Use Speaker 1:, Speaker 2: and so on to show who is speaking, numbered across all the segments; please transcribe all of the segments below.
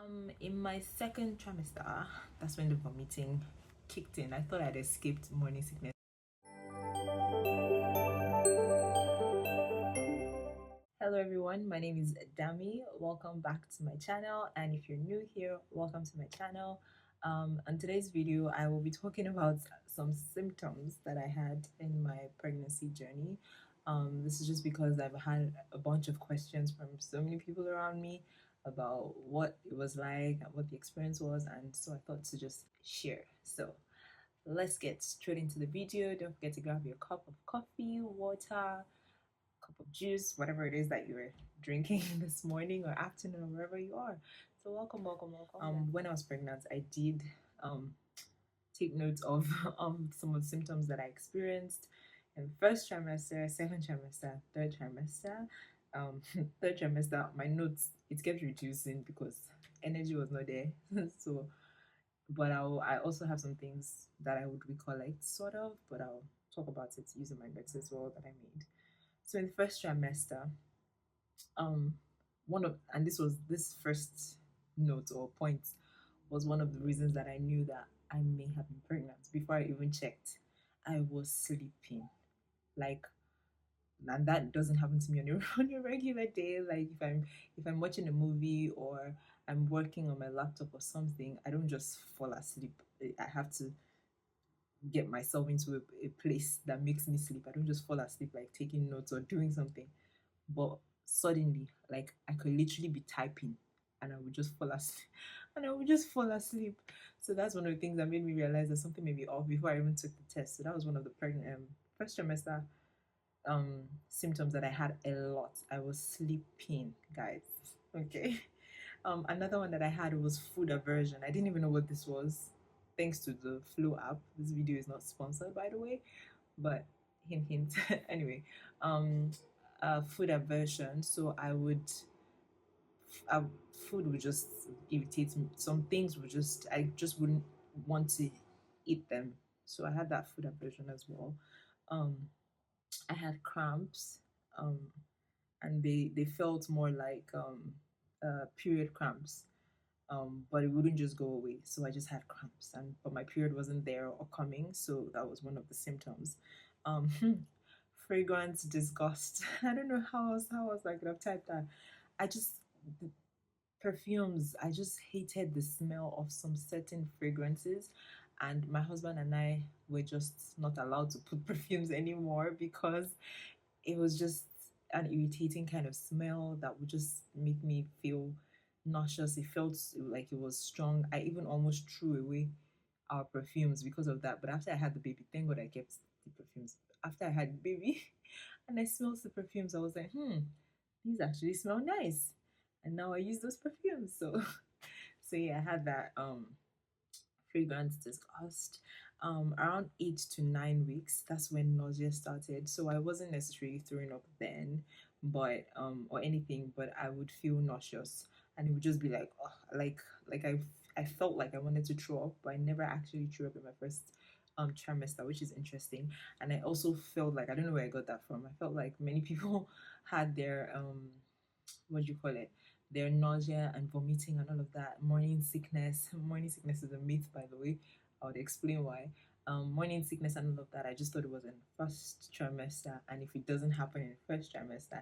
Speaker 1: In my second trimester, that's when the vomiting kicked in. I thought I'd escaped morning sickness. Hello everyone, my name is Dami. Welcome back to my channel, and if you're new here, welcome to my channel. On today's video, I will be talking about some symptoms that I had in my pregnancy journey. This is just because I've had a bunch of questions from so many people around me about what it was like and what the experience was, and so I thought to just share. So let's get straight into the video. Don't forget to grab your cup of coffee, water, cup of juice, whatever it is that you're drinking this morning or afternoon or wherever you are. So welcome. When I was pregnant, I did take note of some of the symptoms that I experienced in the first trimester, second trimester, third trimester. Third trimester, my notes, it kept reducing because energy was not there. So, but I also have some things that I would recollect sort of, but I'll talk about it using my notes as well that I made. So in the first trimester, um, this first note or point was one of the reasons that I knew that I may have been pregnant. Before I even checked, I was sleeping, like, and that doesn't happen to me on a, on a regular day. Like if I'm watching a movie or I'm working on my laptop or something, I don't just fall asleep. I have to get myself into a place that makes me sleep. I don't just fall asleep like taking notes or doing something. But suddenly, like, I could literally be typing and I would just fall asleep. And I would just fall asleep. So that's one of the things that made me realize that something may be off before I even took the test. So that was one of the first trimester symptoms that I had a lot. I was sleeping, guys. Okay. Another one that I had was food aversion. I didn't even know what this was, thanks to the Flow app. This video is not sponsored, by the way, but hint, hint. Anyway, um, food aversion. So uh, food would just irritate me. Some things I just wouldn't want to eat them. So I had that food aversion as well. Um, I had cramps, um, and they felt more like period cramps. But it wouldn't just go away. So I just had cramps, but my period wasn't there or coming, so that was one of the symptoms. Um, Fragrance disgust. I don't know how else I could have typed that. I just perfumes. I just hated the smell of some certain fragrances, and my husband and I were just not allowed to put perfumes anymore because it was just an irritating kind of smell that would just make me feel nauseous. It felt like it was strong. I even almost threw away our perfumes because of that. But after I had the baby, thank God I kept the perfumes. After I had the baby and I smelled the perfumes, I was like, these actually smell nice. And now I use those perfumes. So so yeah, I had that fragrance disgust. Around 8 to 9 weeks, that's when nausea started. So I wasn't necessarily throwing up then, but or anything, but I would feel nauseous, and it would just be like, oh, like I felt like I wanted to throw up, but I never actually threw up in my first trimester, which is interesting. And I also felt like, I don't know where I got that from. I felt like many people had their what do you call it, their nausea and vomiting and all of that. Morning sickness. Morning sickness is a myth, by the way. I would explain why. Morning sickness and all of that, I just thought it was in the first trimester, and if it doesn't happen in the first trimester,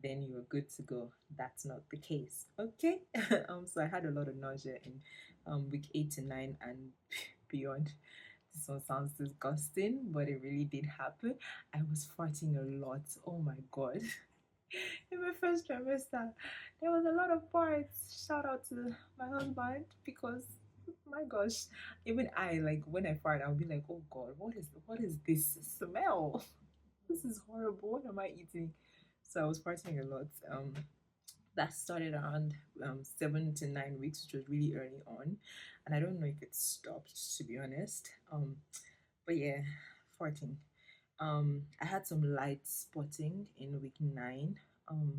Speaker 1: then you're good to go. That's not the case. Okay. So I had a lot of nausea in week 8 to 9 and beyond. This one sounds disgusting, but it really did happen. I was farting a lot. Oh my god. In my first trimester, there was a lot of parts. Shout out to my husband because, my gosh, even I, like, when I fart, I'll be like, oh god, what is this smell? This is horrible. What am I eating? So I was farting a lot. That started around 7 to 9 weeks, which was really early on, and I don't know if it stopped, to be honest. But yeah, farting. I had some light spotting in week 9. Um,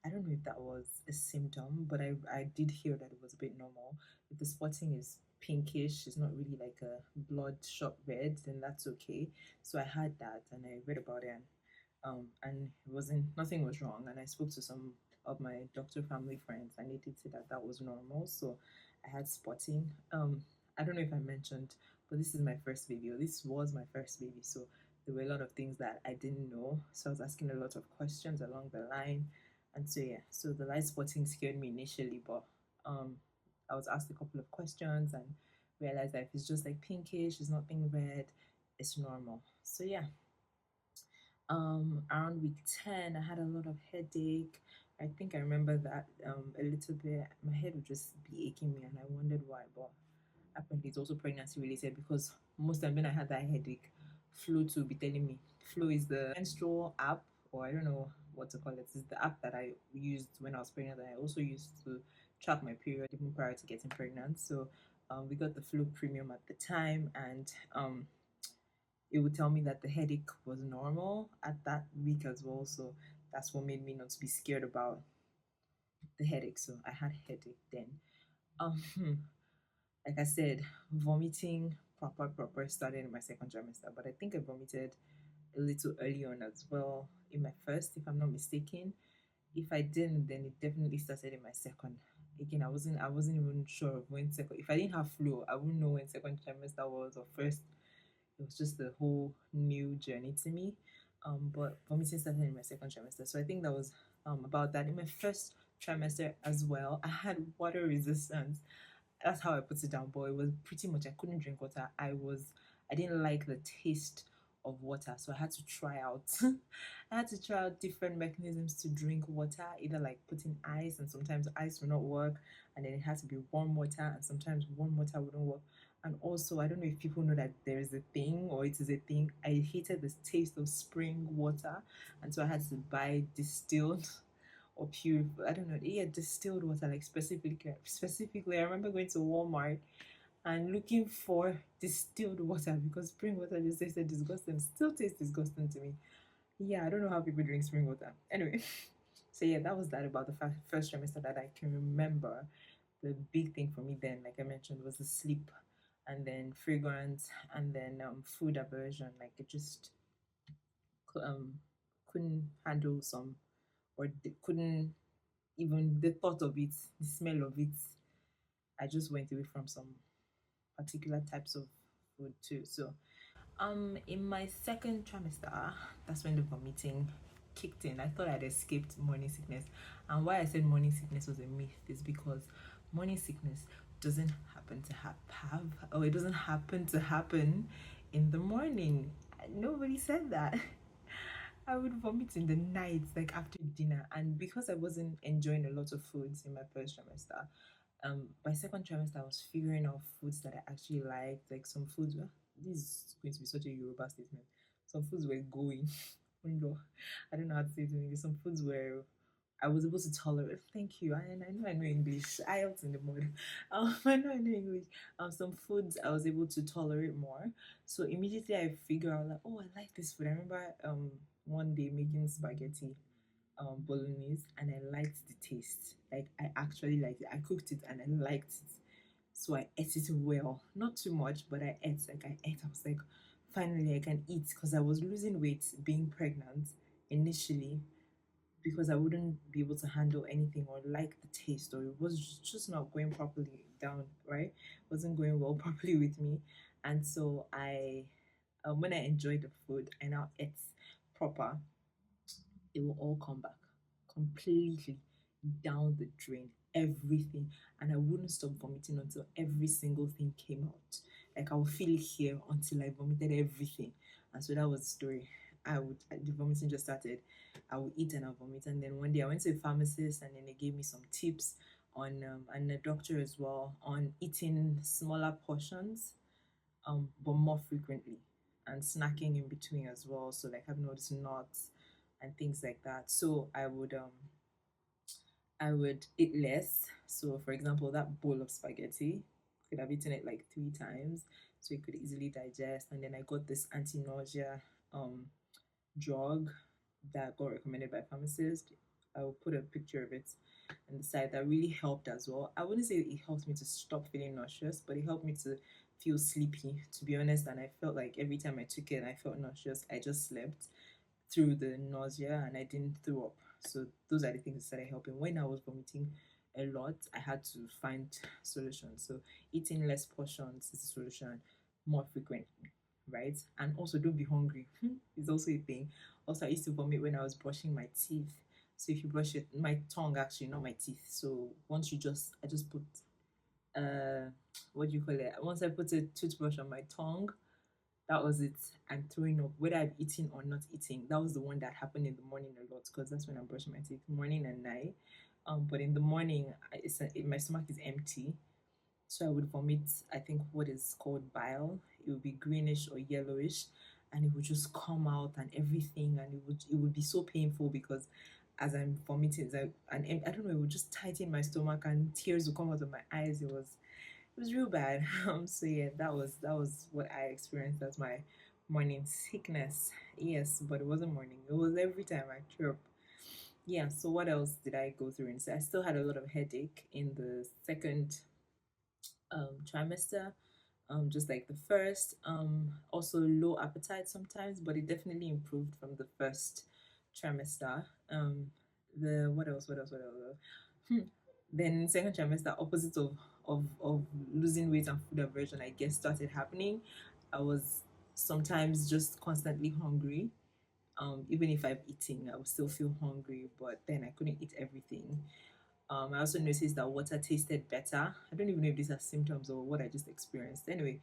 Speaker 1: I don't know if that was a symptom, but I did hear that it was a bit normal. If the spotting is pinkish, it's not really like a bloodshot red, then that's okay. So I had that and I read about it, and it wasn't, nothing was wrong. And I spoke to some of my doctor family friends, and they did say that that was normal. So I had spotting. I don't know if I mentioned, but this is my first baby, or this was my first baby. So there were a lot of things that I didn't know. So I was asking a lot of questions along the line. And so yeah, so the light spotting scared me initially, but um I was asked a couple of questions and realized that if it's just like pinkish, it's not being red, it's normal. So yeah, around week 10, I had a lot of headache. I think I remember that a little bit. My head would just be aching me, and I wondered why. But apparently, it's also pregnancy related because most times when I had that headache, Flo to be telling me. Flo is the menstrual app, or I don't know what to call it. It's the app that I used when I was pregnant, and I also used to track my period even prior to getting pregnant. So we got the Flo Premium at the time, and it would tell me that the headache was normal at that week as well. So that's what made me not to be scared about the headache. So I had headache then. Um, like I said, vomiting proper started in my second trimester, but I think I vomited a little early on as well in my first, if I'm not mistaken. If I didn't, then it definitely started in my second. Again, I wasn't even sure of when second. If I didn't have flu, I wouldn't know when second trimester was or first. It was just a whole new journey to me. But vomiting started in my second trimester. So I think that was about that. In my first trimester as well, I had water resistance. That's how I put it down. But it was pretty much I couldn't drink water. I didn't like the taste of water. So I had to try out I had to try out different mechanisms to drink water, either like putting ice, and sometimes ice will not work, and then it had to be warm water, and sometimes warm water wouldn't work. And also, I don't know if people know that there is a thing or it is a thing. I hated the taste of spring water, and so I had to buy distilled or pure. I don't know. Yeah, distilled water. Like specifically, I remember going to Walmart and looking for distilled water because spring water just tasted disgusting. Still tastes disgusting to me. Yeah, I don't know how people drink spring water. Anyway, so yeah, that was that about the first trimester that I can remember. The big thing for me then, like I mentioned, was the sleep, and then fragrance, and then food aversion. Like it just um couldn't handle some, or couldn't even the thought of it, the smell of it. I just went away from some particular types of food too. So in my second trimester, that's when the vomiting kicked in. I thought I'd escaped morning sickness. And why I said morning sickness was a myth is because morning sickness doesn't happen to have, or it doesn't happen to happen in the morning. Nobody said that. I would vomit in the night, like after dinner. And because I wasn't enjoying a lot of foods in my first trimester, by second trimester, I was figuring out foods that I actually liked. Like some foods were, this is going to be such a Yoruba statement. Some foods were going. No, I don't know how to say it in English. Some foods were I was able to tolerate. Thank you. I know English. IELTS in the morning. I know English. Some foods I was able to tolerate more. So immediately I figure out like, oh, I like this food. I remember one day making spaghetti bolognese, and I liked the taste. Like I actually liked it. I cooked it and I liked it. So I ate it well. Not too much, but I ate. Like I ate. I was like, finally I can eat because I was losing weight being pregnant initially because I wouldn't be able to handle anything or like the taste, or it was just not going properly down, right? It wasn't going well properly with me. And so when I enjoyed the food, I now ate proper, it will all come back completely down the drain, everything. And I wouldn't stop vomiting until every single thing came out. Like I would feel it here until I vomited everything. And so that was the story. The vomiting just started. I would eat and I vomit. And then one day I went to a pharmacist, and then they gave me some tips on, and a doctor as well, on eating smaller portions but more frequently, and snacking in between as well. So like having all these nuts and things like that. So I would eat less. So for example, that bowl of spaghetti, could have eaten it like 3 times, so it could easily digest. And then I got this anti-nausea um drug that got recommended by a pharmacist. I will put a picture of it on the side. That really helped as well. I wouldn't say it helped me to stop feeling nauseous, but it helped me to feel sleepy, to be honest. And I felt like every time I took it and I felt nauseous, I just slept through the nausea and I didn't throw up. So those are the things that started helping. When I was vomiting a lot, I had to find solutions. So eating less portions is a solution, more frequently, right? And also don't be hungry. It's also a thing. Also, I used to vomit when I was brushing my teeth. So if you brush it, my tongue actually, not my teeth. So once you just, I just put uh, what do you call it? Once I put a toothbrush on my tongue, that was it. I'm throwing up, whether I've eaten or not eating. That was the one that happened in the morning a lot because that's when I'm brushing my teeth, morning and night. But in the morning, my stomach is empty, so I would vomit. I think what is called bile. It would be greenish or yellowish, and it would just come out and everything, and it would be so painful because as I'm vomiting, and I don't know, it would just tighten my stomach and tears would come out of my eyes. It was real bad. So yeah, that was what I experienced as my morning sickness. Yes, but it wasn't morning. It was every time I threw up. Yeah. So what else did I go through? And so I still had a lot of headache in the second trimester, just like the first. Also low appetite sometimes, but it definitely improved from the first trimester. The what else? What else? What else? Then second trimester, opposite of losing weight and food aversion, I guess started happening. I was sometimes just constantly hungry. Even if I'm eating, I would still feel hungry, but then I couldn't eat everything. I also noticed that water tasted better. I don't even know if these are symptoms or what I just experienced. Anyway,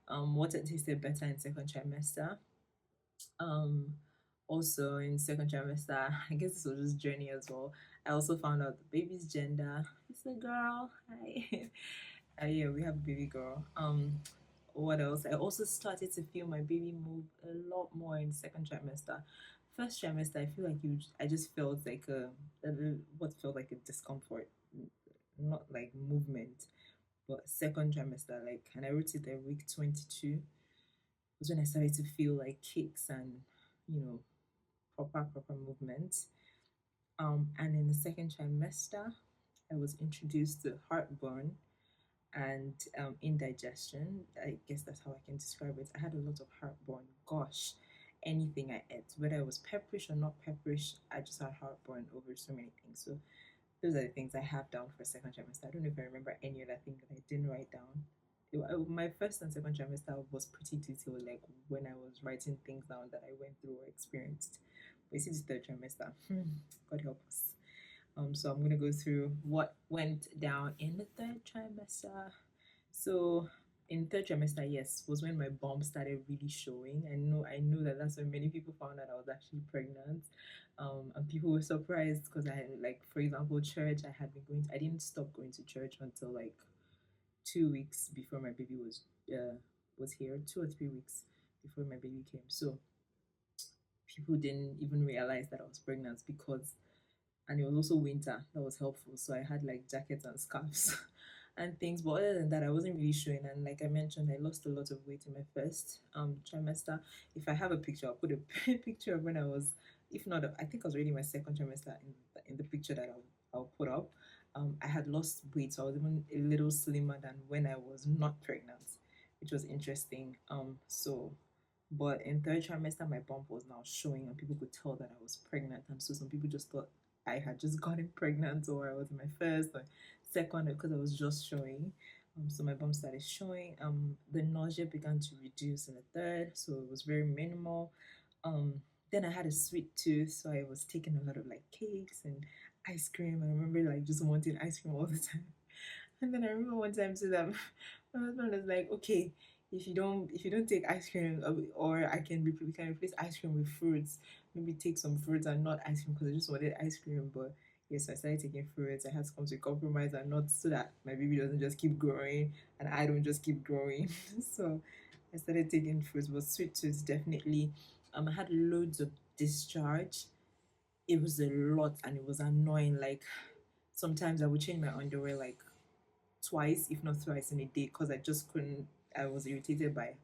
Speaker 1: water tasted better in second trimester. Um, Also in second trimester, I guess this was just journey as well. I also found out the baby's gender. It's a girl. Hi. Yeah, we have a baby girl. What else? I also started to feel my baby move a lot more in second trimester. First trimester, I feel like I just felt like what felt like a discomfort, not like movement. But second trimester, like, and I wrote it there, week 22 was when I started to feel like kicks and you know proper movement. And in the second trimester, I was introduced to heartburn and indigestion. I guess that's how I can describe it. I had a lot of heartburn. Gosh, anything I ate, whether it was pepperish or not pepperish, I just had heartburn over so many things. So those are the things I have down for second trimester. I don't know if I remember any other thing that I didn't write down. My first and second trimester was pretty detailed, like when I was writing things down that I went through or experienced. But it's the third trimester. God help us. So I'm gonna go through what went down in the third trimester. So in third trimester, yes, was when my bump started really showing. I knew that that's when many people found out I was actually pregnant. And people were surprised because I like, for example, church. I didn't stop going to church until like 2 weeks before my baby was here, 2 or 3 weeks before my baby came. So people didn't even realize that I was pregnant because and it was also winter. That was helpful. So I had like jackets and scarves and things. But other than that, I wasn't really showing. And like I mentioned, I lost a lot of weight in my first trimester. If I have a picture, I'll put a picture of when I was. If not, I think I was already in my second trimester in the picture that I'll put up. I had lost weight, so I was even a little slimmer than when I was not pregnant, which was interesting. But in third trimester, my bump was now showing, and people could tell that I was pregnant. And so some people just thought I had just gotten pregnant, or I was in my first or second, because I was just showing. So my bump started showing. The nausea began to reduce in the third, so it was very minimal. Um, then I had a sweet tooth, so I was taking a lot of like cakes and ice cream. I remember like just wanting ice cream all the time. And then I remember one time to them, my husband was like, "Okay, if you don't take ice cream, or we can replace ice cream with fruits. Maybe take some fruits and not ice cream because I just wanted ice cream." But yes, I started taking fruits. I had to come to a compromise and not so that my baby doesn't just keep growing and I don't just keep growing. So I started taking fruits, but sweet tooth definitely. I had loads of discharge. It was a lot and it was annoying. Like sometimes I would change my underwear like twice, if not thrice in a day, because I just couldn't. I was irritated by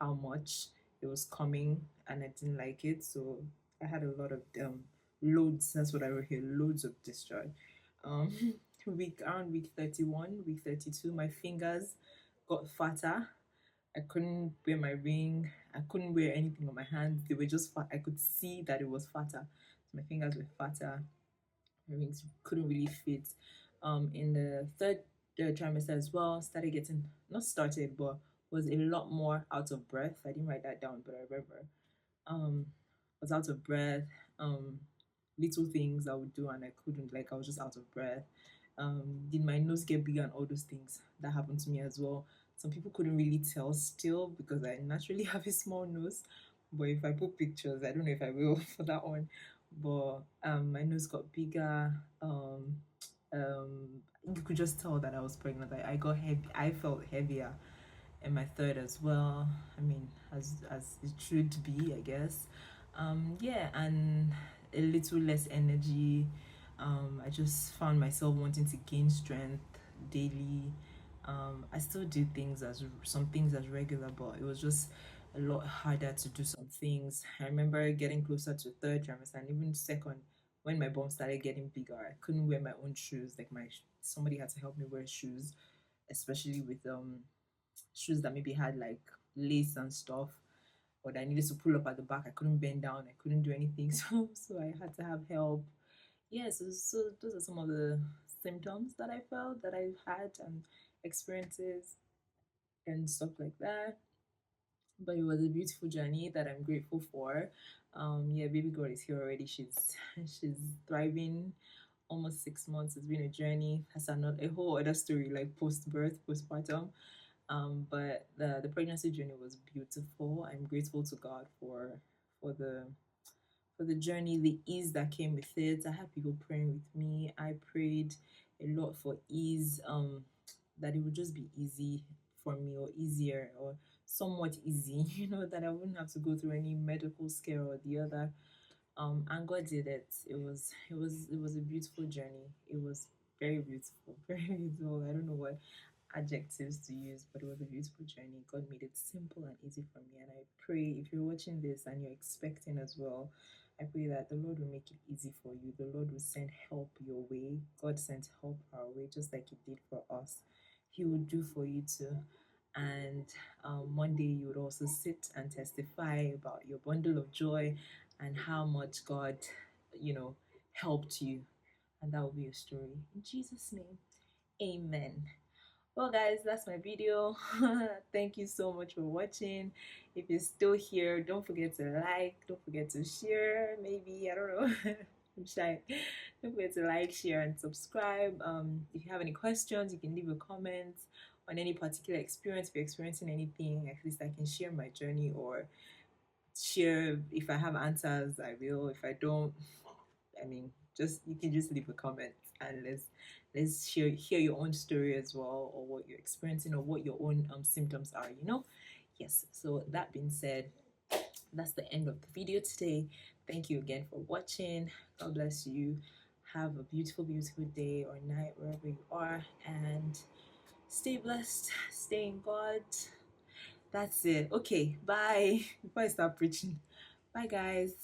Speaker 1: how much it was coming, and I didn't like it. So I had a lot of loads. That's what I wrote here. Loads of discharge. Um, around week 31, week 32, my fingers got fatter. I couldn't wear my ring. I couldn't wear anything on my hands. They were just fat. I could see that it was fatter. So my fingers were fatter. earrings couldn't really fit. In the third trimester as well, started getting, not started, but was a lot more out of breath. I didn't write that down, but I remember. Was out of breath. Um, Little things I would do and I couldn't, like I was just out of breath. Did my nose get bigger and all those things that happened to me as well. Some people couldn't really tell still because I naturally have a small nose. But if I put pictures, I don't know if I will for that one. But my nose got bigger. You could just tell that I was pregnant. I got heavy. I felt heavier in my third as well. I mean, as it should be, I guess. Yeah, and a little less energy. I just found myself wanting to gain strength daily. I still do things as some things as regular, but it was just a lot harder to do some things. I remember getting closer to third trimester and even second when my bum started getting bigger. I couldn't wear my own shoes. Like somebody had to help me wear shoes, especially with shoes that maybe had like lace and stuff, or that I needed to pull up at the back. I couldn't bend down. I couldn't do anything. So I had to have help. Yeah, so those are some of the symptoms that I felt that I've had and experiences and stuff like that. But it was a beautiful journey that I'm grateful for. Yeah, baby girl is here already. She's thriving. Almost 6 months. It's been a journey. That's another a whole other story, like post birth, postpartum. But the pregnancy journey was beautiful. I'm grateful to God for the for the journey, the ease that came with it. I had people praying with me. I prayed a lot for ease, that it would just be easy for me or easier or somewhat easy, that I wouldn't have to go through any medical scare or the other. And God did it. It was a beautiful journey. It was very beautiful, very beautiful. I don't know what adjectives to use, but it was a beautiful journey. God made it simple and easy for me. And I pray if you're watching this and you're expecting as well, I pray that the Lord will make it easy for you. The Lord will send help your way. God sent help our way, just like He did for us. He will do for you too. And one day you would also sit and testify about your bundle of joy and how much God, you know, helped you. And that will be a story. In Jesus' name, amen. Well, guys, that's my video. Thank you so much for watching. If you're still here, don't forget to like, don't forget to share. Maybe, I don't know. I'm shy. Don't forget to like, share, and subscribe. If you have any questions, you can leave a comment on any particular experience. If you're experiencing anything, at least I can share my journey or share. If I have answers, I will. If I don't, I mean, just you can just leave a comment and let's hear your own story as well, or what you're experiencing, or what your own symptoms are. Yes. So that being said, that's the end of the video today. Thank you again for watching. God bless you. Have a beautiful, beautiful day or night wherever you are, and stay blessed. Stay in God. That's it. Okay. Bye. Before I start preaching. Bye, guys.